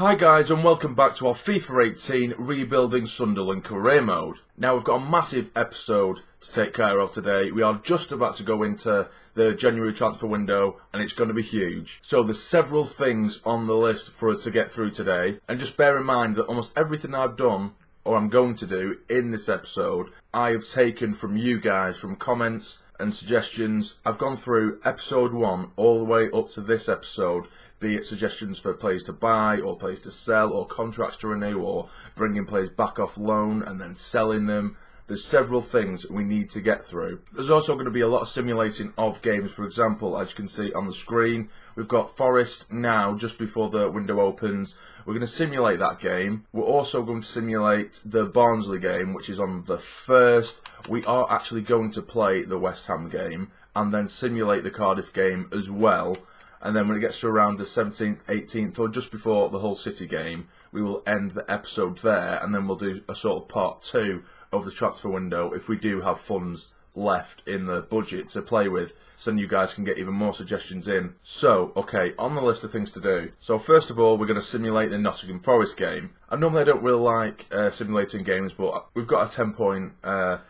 Hi guys, and welcome back to our FIFA 18 Rebuilding Sunderland career mode. Now we've got a massive episode to take care of today. We are just about to go into the January transfer window and it's going to be huge. So there's several things on the list for us to get through today, and just bear in mind that almost everything I've done or I'm going to do in this episode I have taken from you guys, from comments and suggestions. I've gone through episode 1 all the way up to this episode, be it suggestions for players to buy or players to sell or contracts to renew or bringing players back off loan and then selling them. There's several things we need to get through. There's also going to be a lot of simulating of games. For example, as you can see on the screen, we've got Forest now just before the window opens. We're going to simulate that game. We're also going to simulate the Barnsley game, which is on the 1st. We are actually going to play the West Ham game and then simulate the Cardiff game as well. And then when it gets to around the 17th, 18th, or just before the Hull City game, we will end the episode there, and then we'll do a sort of part 2 of the transfer window if we do have funds left in the budget to play with, so then you guys can get even more suggestions in. So, okay, on the list of things to do. So first of all, we're going to simulate the Nottingham Forest game. And normally I don't really like simulating games, but we've got a 10-point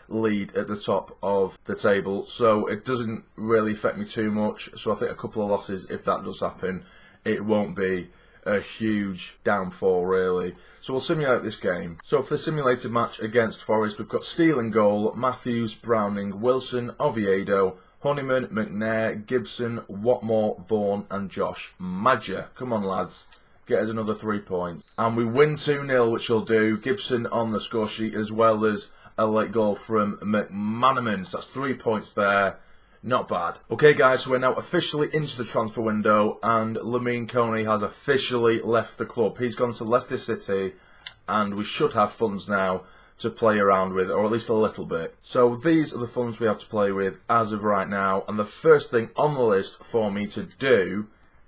lead at the top of the table, so it doesn't really affect me too much. So I think a couple of losses, if that does happen, it won't be a huge downfall really. So we'll simulate this game. So for the simulated match against Forest, we've got Steele in goal, Matthews, Browning, Wilson, Oviedo, Honeyman, McNair, Gibson, Watmore, Vaughan and Josh Madger. Come on lads, get us another 3 points. And we win 2-0, which will do. Gibson on the score sheet as well as a late goal from McManaman. So that's 3 points there. Not bad. Okay guys, so we're now officially into the transfer window and Lamine Coney has officially left the club. He's gone to Leicester City and we should have funds now to play around with, or at least a little bit. So these are the funds we have to play with as of right now, and the first thing on the list for me to do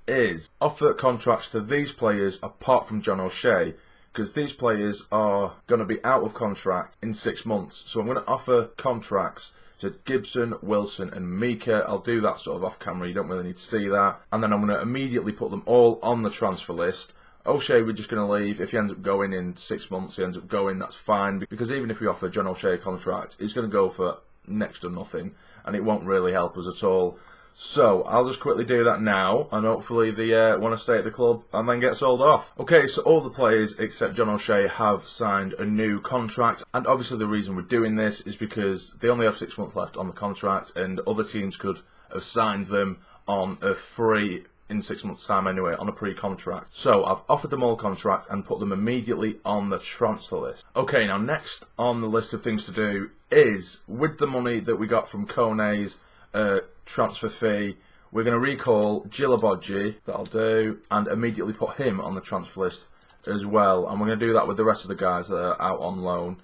is offer contracts to these players apart from John O'Shea, because these players are going to be out of contract in 6 months. So I'm going to offer contracts to Gibson, Wilson and Mika. I'll do that sort of off camera, you don't really need to see that. And then I'm going to immediately put them all on the transfer list. O'Shea we're just going to leave. If he ends up going in 6 months, he ends up going, that's fine. Because even if we offer John O'Shea a contract, he's going to go for next to nothing. And it won't really help us at all. So I'll just quickly do that now, and hopefully they want to stay at the club and then get sold off. Okay, so all the players except John O'Shea have signed a new contract, and obviously the reason we're doing this is because they only have 6 months left on the contract, and other teams could have signed them on a free in 6 months' time anyway, on a pre-contract. So I've offered them all contract and put them immediately on the transfer list. Okay, now next on the list of things to do is, with the money that we got from Kone's transfer fee, we're going to recall Gilabodji, that'll do, and immediately put him on the transfer list as well. And we're going to do that with the rest of the guys that are out on loan.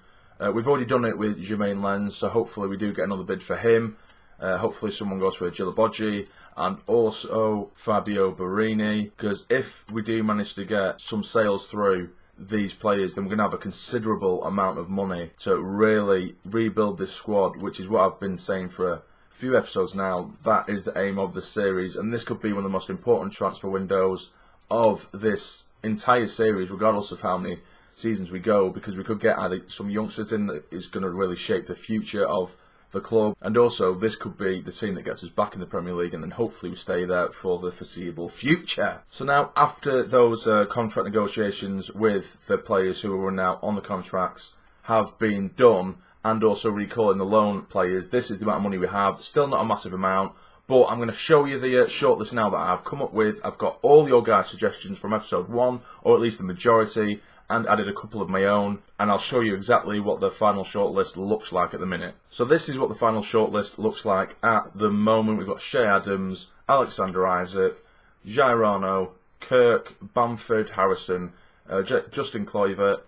We've already done it with Jermaine Lenz, so hopefully we do get another bid for him. Hopefully someone goes for Gilabodji and also Fabio Barini, because if we do manage to get some sales through these players, then we're going to have a considerable amount of money to really rebuild this squad, which is what I've been saying for a few episodes now. That is the aim of the series, and this could be one of the most important transfer windows of this entire series, regardless of how many seasons we go, because we could get either some youngsters in that is going to really shape the future of the club, and also this could be the team that gets us back in the Premier League, and then hopefully we stay there for the foreseeable future. So now, after those contract negotiations with the players who are now on the contracts have been done, and also recalling the loan players, this is the amount of money we have. Still not a massive amount, but I'm going to show you the shortlist now that I've come up with. I've got all your guys' suggestions from episode 1, or at least the majority, and added a couple of my own, and I'll show you exactly what the final shortlist looks like at the minute. So this is what the final shortlist looks like at the moment. We've got Shea Adams, Alexander Isaac, Girano, Kirk, Bamford, Harrison, Justin Kluivert,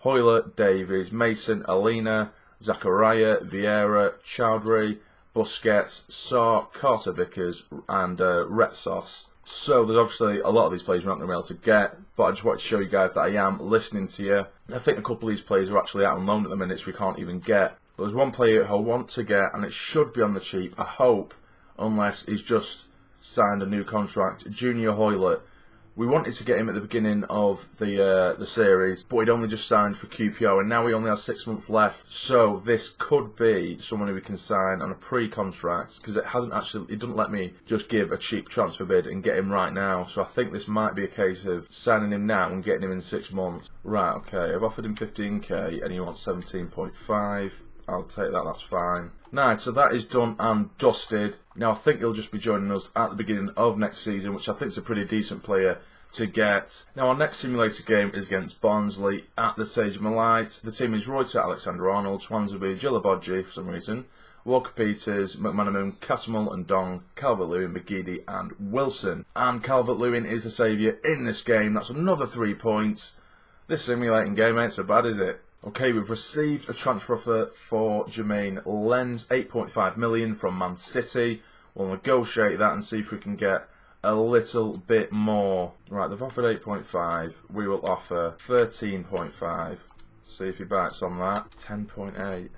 Hoyler, Davies, Mason, Alina, Zachariah, Vieira, Chowdhury, Busquets, Sarr, Carter Vickers and Retsos. So there's obviously a lot of these players we're not going to be able to get, but I just wanted to show you guys that I am listening to you. I think a couple of these players are actually out on loan at the minute, so we can't even get. But there's one player I want to get, and it should be on the cheap, I hope, unless he's just signed a new contract. Junior Hoylett. We wanted to get him at the beginning of the series, but he'd only just signed for QPR, and now he only has 6 months left. So this could be someone who we can sign on a pre-contract, because it doesn't let me just give a cheap transfer bid and get him right now. So I think this might be a case of signing him now and getting him in 6 months. Right, okay, I've offered him 15k and he wants 17.5. I'll take that, that's fine. Nice, so that is done and dusted. Now I think he'll just be joining us at the beginning of next season, which I think is a pretty decent player to get. Now our next simulator game is against Barnsley at the Stadium of Light. The team is Reuter, Alexander-Arnold, Swansea, Gillabodji for some reason, Walker-Peters, McManaman, Catamol and Dong, Calvert-Lewin, McGeady and Wilson. And Calvert-Lewin is the saviour in this game. That's another 3 points. This simulating game ain't so bad, is it? Okay, we've received a transfer offer for Jermaine Lens, 8.5 million from Man City. We'll negotiate that and see if we can get a little bit more. Right, they've offered 8.5. We will offer 13.5. See if he bites on that. 10.8.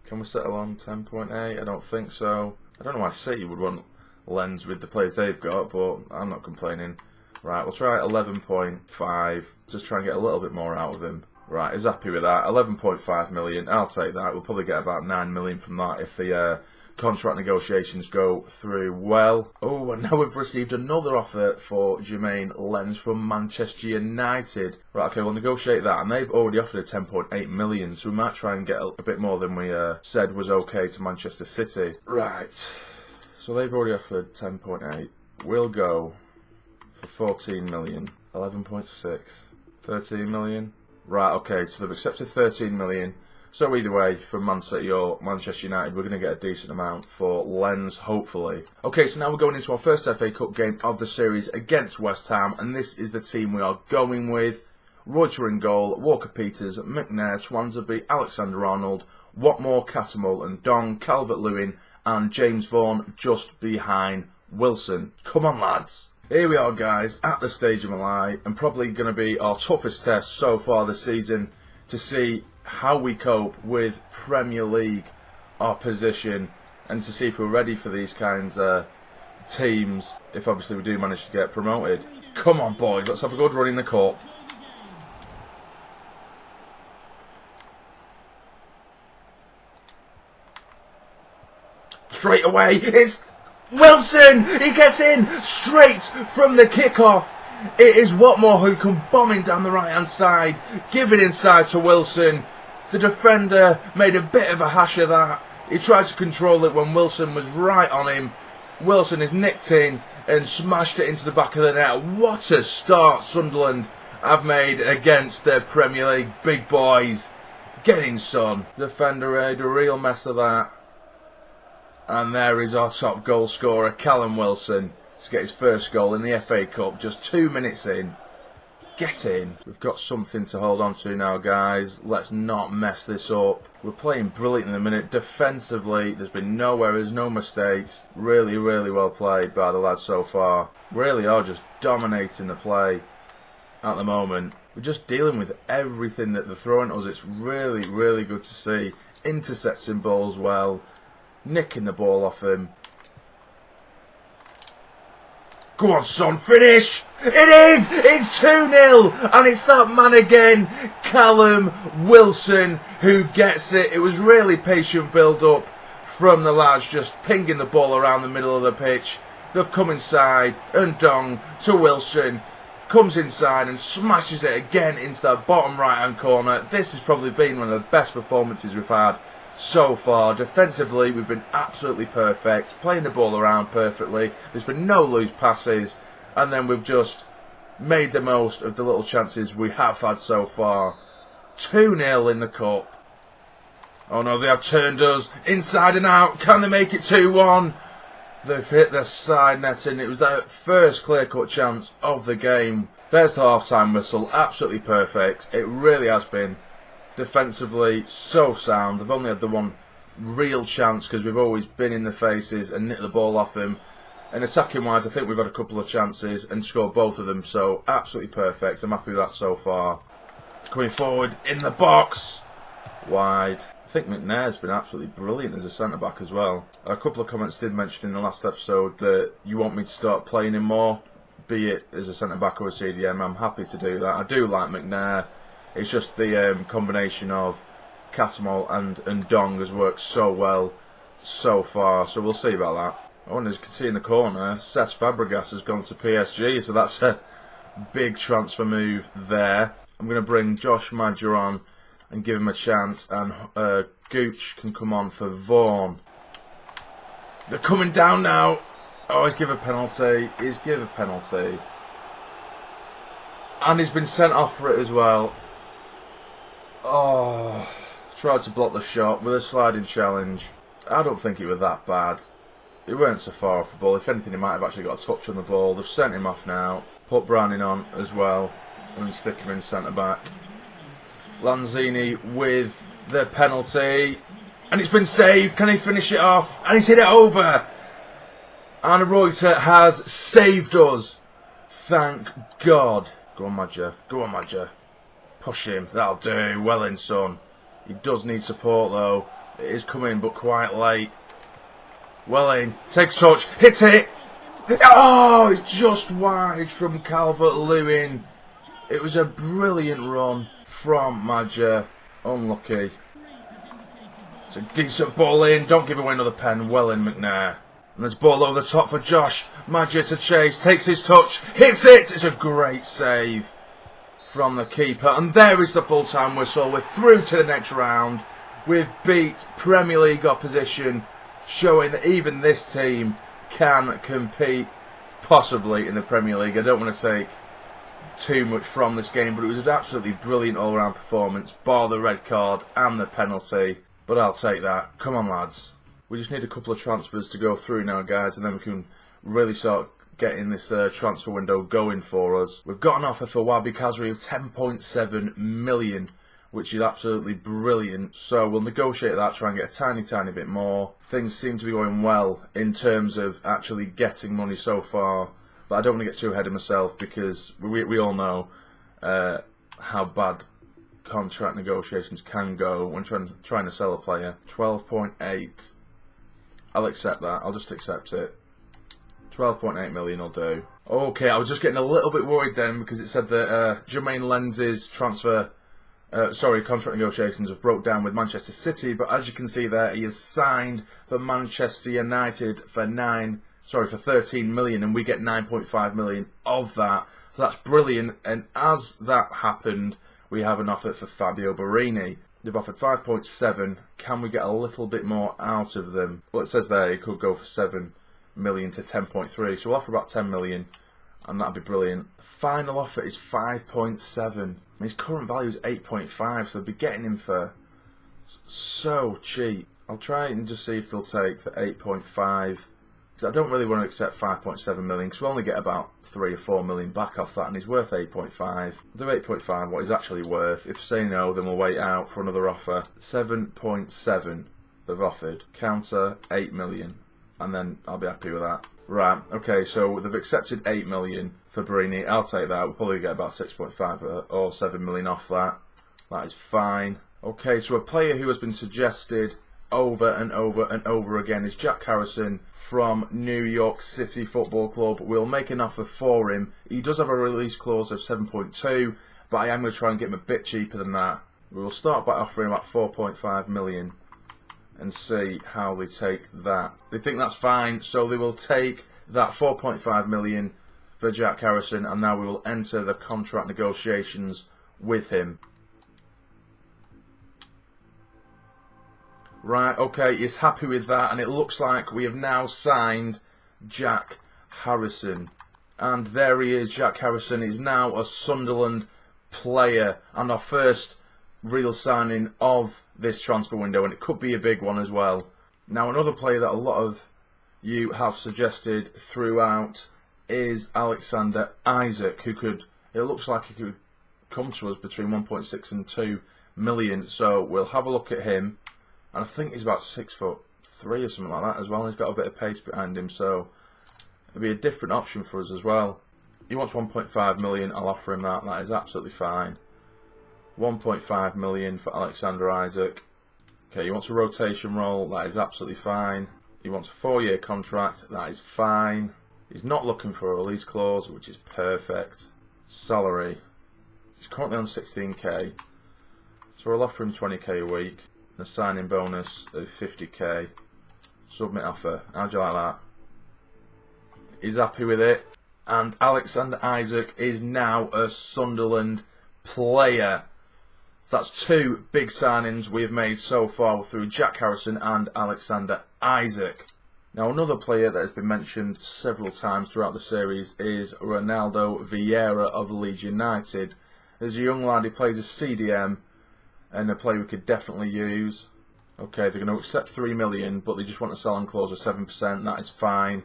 Can we settle on 10.8? I don't think so. I don't know why City would want Lens with the players they've got, but I'm not complaining. Right, we'll try 11.5. Just try and get a little bit more out of him. Right, he's happy with that. 11.5 million, I'll take that. We'll probably get about 9 million from that if the contract negotiations go through well. Oh, and now we've received another offer for Jermaine Lens from Manchester United. Right, okay, we'll negotiate that. And they've already offered a 10.8 million, so we might try and get a bit more than we said was okay to Manchester City. Right, so they've already offered 10.8. We'll go for 14 million. 11.6. 13 million. Right, okay, so they've accepted 13 million. So either way, from Man City or Manchester United, we're going to get a decent amount for Lens, hopefully. Okay, so now we're going into our first FA Cup game of the series against West Ham, and this is the team we are going with. Reuter in goal, Walker-Peters, McNair, Swansea, Alexander-Arnold, Watmore, Catamol and Dong, Calvert-Lewin, and James Vaughan just behind Wilson. Come on, lads. Here we are, guys, at the Stadium of Light, and probably going to be our toughest test so far this season to see how we cope with Premier League opposition and to see if we're ready for these kinds of teams, if obviously we do manage to get promoted. Come on, boys, let's have a good run in the cup. Straight away, it's Wilson! He gets in straight from the kickoff. It is Watmore who can bomb in down the right hand side, give it inside to Wilson. The defender made a bit of a hash of that. He tried to control it when Wilson was right on him. Wilson is nicked in and smashed it into the back of the net. What a start Sunderland have made against their Premier League big boys. Get in, son. Defender made a real mess of that. And there is our top goal scorer, Callum Wilson, to get his first goal in the FA Cup, just 2 minutes in. Get in. We've got something to hold on to now, guys. Let's not mess this up. We're playing brilliant in the minute. Defensively, there's been no errors, no mistakes. Really, really well played by the lads so far. Really are just dominating the play at the moment. We're just dealing with everything that they're throwing at us. It's really, really good to see. Intercepting balls well. Nicking the ball off him. Go on, son, finish! It is! It's 2-0! And it's that man again, Callum Wilson, who gets it. It was really patient build-up from the lads, just pinging the ball around the middle of the pitch. They've come inside, and Dong to Wilson. Comes inside and smashes it again into that bottom right-hand corner. This has probably been one of the best performances we've had so far. Defensively, we've been absolutely perfect, playing the ball around perfectly. There's been no loose passes, and then we've just made the most of the little chances we have had so far. 2-0 in the cup. Oh no, they have turned us inside and out. Can they make it 2-1? They've hit the side netting. It was their first clear-cut chance of the game. There's the half-time whistle. Absolutely perfect. It really has been. Defensively, so sound. They've only had the one real chance because we've always been in the faces and nicked the ball off him. And attacking wise, I think we've had a couple of chances and scored both of them, so absolutely perfect. I'm happy with that so far. Coming forward in the box. Wide. I think McNair's been absolutely brilliant as a centre-back as well. A couple of comments did mention in the last episode that you want me to start playing him more be it as a centre-back or a CDM, I'm happy to do that. I do like McNair. It's just the combination of Catamol and Dong has worked so well so far, so we'll see about that. Oh, and as you can see in the corner, Cesc Fabregas has gone to PSG, so that's a big transfer move there. I'm going to bring Josh Maja on and give him a chance, and Gooch can come on for Vaughan. They're coming down now. Oh, he's given a penalty. He's given a penalty. And he's been sent off for it as well. Oh, tried to block the shot with a sliding challenge. I don't think it was that bad. He weren't so far off the ball. If anything, he might have actually got a touch on the ball. They've sent him off now. Put Browning on as well and stick him in centre-back. Lanzini with the penalty. And it's been saved. Can he finish it off? And he's hit it over. And Reuter has saved us. Thank God. Go on, Maja. Go on, Maja. Push him. That'll do. Well in, son. He does need support, though. It is coming, but quite late. Well in. Takes touch. Hits it. Oh, it's just wide from Calvert-Lewin. It was a brilliant run from Maja. Unlucky. It's a decent ball in. Don't give away another pen. Well in, McNair. And there's ball over the top for Josh. Maja to chase. Takes his touch. Hits it. It's a great save from the keeper. And there is the full-time whistle. We're through to the next round. We've beat Premier League opposition, showing that even this team can compete possibly in the Premier League. I don't want to take too much from this game, but it was an absolutely brilliant all-round performance, bar the red card and the penalty. But I'll take that. Come on, lads. We just need a couple of transfers to go through now, guys, and then we can really start getting this transfer window going for us. We've got an offer for Wabi Kazri of 10.7 million, which is absolutely brilliant. So we'll negotiate that, try and get a tiny bit more. Things seem to be going well in terms of actually getting money so far. But I don't want to get too ahead of myself because we all know how bad contract negotiations can go when trying to sell a player. 12.8. I'll accept that. I'll just accept it. 12.8 million will do. Okay, I was just getting a little bit worried then because it said that Jermaine Lens's contract negotiations have broke down with Manchester City, but as you can see there, he has signed for Manchester United for 13 million, and we get 9.5 million of that. So that's brilliant. And as that happened, we have an offer for Fabio Borini. They've offered 5.7. Can we get a little bit more out of them? Well, it says there it could go for 7 million to 10.3. So we'll offer about 10 million, and that'd be brilliant. Final offer is 5.7. I mean, his current value is 8.5, so they'll be getting him for so cheap. I'll try and just see if they'll take the 8.5. Because I don't really want to accept 5.7 million, because we'll only get about 3 or 4 million back off that, and he's worth 8.5. Do 8.5 what he's actually worth. If they say no, then we'll wait out for another offer. 7.7 they've offered. Counter 8 million, and then I'll be happy with that. Right, okay, so they've accepted 8 million for Borini. I'll take that. We'll probably get about 6.5 or 7 million off that. That is fine. Okay, so a player who has been suggested over and over and over again is Jack Harrison from New York City Football Club. We'll make an offer for him. He does have a release clause of 7.2, but I am going to try and get him a bit cheaper than that. We will start by offering about 4.5 million and see how they take that. They think that's fine, so they will take that 4.5 million for Jack Harrison, and now we will enter the contract negotiations with him. Right, okay, he's happy with that, and it looks like we have now signed Jack Harrison. And there he is, Jack Harrison is now a Sunderland player, and our first real signing of this transfer window, and it could be a big one as well. Now, another player that a lot of you have suggested throughout is Alexander Isak, who could, it looks like he could come to us between 1.6 and 2 million, so we'll have a look at him. And I think he's about 6'3" or something like that as well. He's got a bit of pace behind him, so it'll be a different option for us as well. He wants 1.5 million. I'll offer him that. That is absolutely fine. 1.5 million for Alexander Isak. Okay, he wants a rotation role. That is absolutely fine. He wants a 4-year contract. That is fine. He's not looking for a release clause, which is perfect. Salary. He's currently on 16k. So we'll offer him 20k a week. A signing bonus of 50k. Submit offer. How do you like that? He's happy with it. And Alexander Isak is now a Sunderland player. That's two big signings we have made so far through Jack Harrison and Alexander Isak. Now another player that has been mentioned several times throughout the series is Ronaldo Vieira of Leeds United. As a young lad, he plays as CDM and a player we could definitely use. Okay, they're going to accept 3 million, but they just want a selling clause of 7%. That is fine.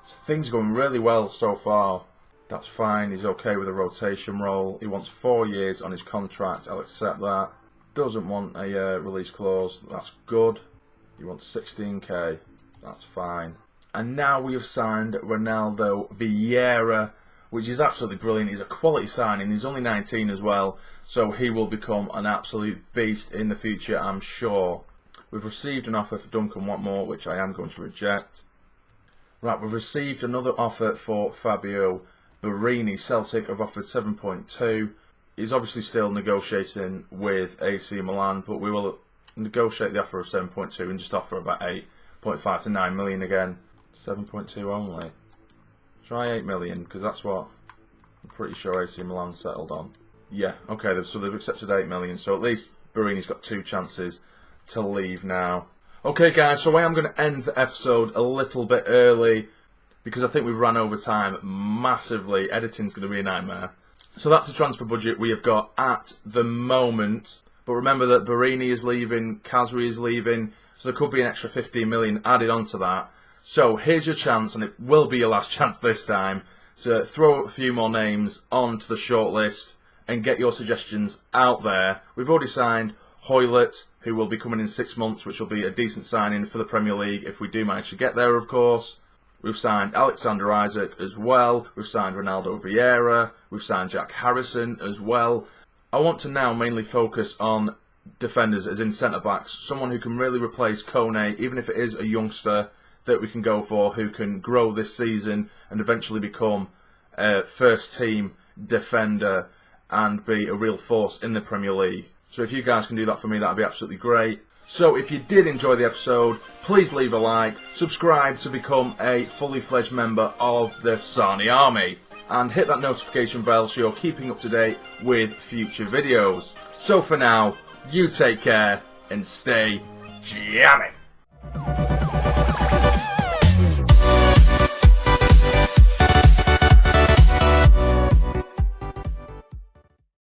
Things are going really well so far. That's fine. He's okay with a rotation role. He wants 4 years on his contract. I'll accept that. Doesn't want a release clause. That's good. He wants 16k. That's fine. And now we have signed Ronaldo Vieira, which is absolutely brilliant. He's a quality signing. He's only 19 as well, so he will become an absolute beast in the future, I'm sure. We've received an offer for Duncan Watmore, which I am going to reject. Right, we've received another offer for Fabio Barini. Celtic have offered 7.2. He's obviously still negotiating with AC Milan, but we will negotiate the offer of 7.2 and just offer about 8.5 to 9 million again. 7.2 only. Try 8 million, because that's what I'm pretty sure AC Milan settled on. Yeah, okay, so they've accepted 8 million, so at least Barini's got 2 chances to leave now. Okay guys, so I am going to end the episode a little bit early because I think we've run over time massively. Editing's going to be a nightmare. So that's the transfer budget we have got at the moment. But remember that Barini is leaving, Kazri is leaving, so there could be an extra 15 million added onto that. So here's your chance, and it will be your last chance this time, to throw a few more names onto the shortlist and get your suggestions out there. We've already signed Hoylett, who will be coming in 6 months, which will be a decent signing for the Premier League if we do manage to get there, of course. We've signed Alexander Isak as well. We've signed Ronaldo Vieira. We've signed Jack Harrison as well. I want to now mainly focus on defenders, as in centre-backs. Someone who can really replace Kone, even if it is a youngster that we can go for, who can grow this season and eventually become a first-team defender and be a real force in the Premier League. So if you guys can do that for me, that would be absolutely great. So if you did enjoy the episode, please leave a like, subscribe to become a fully fledged member of the Sani Army, and hit that notification bell so you're keeping up to date with future videos. So for now, you take care and stay jamming.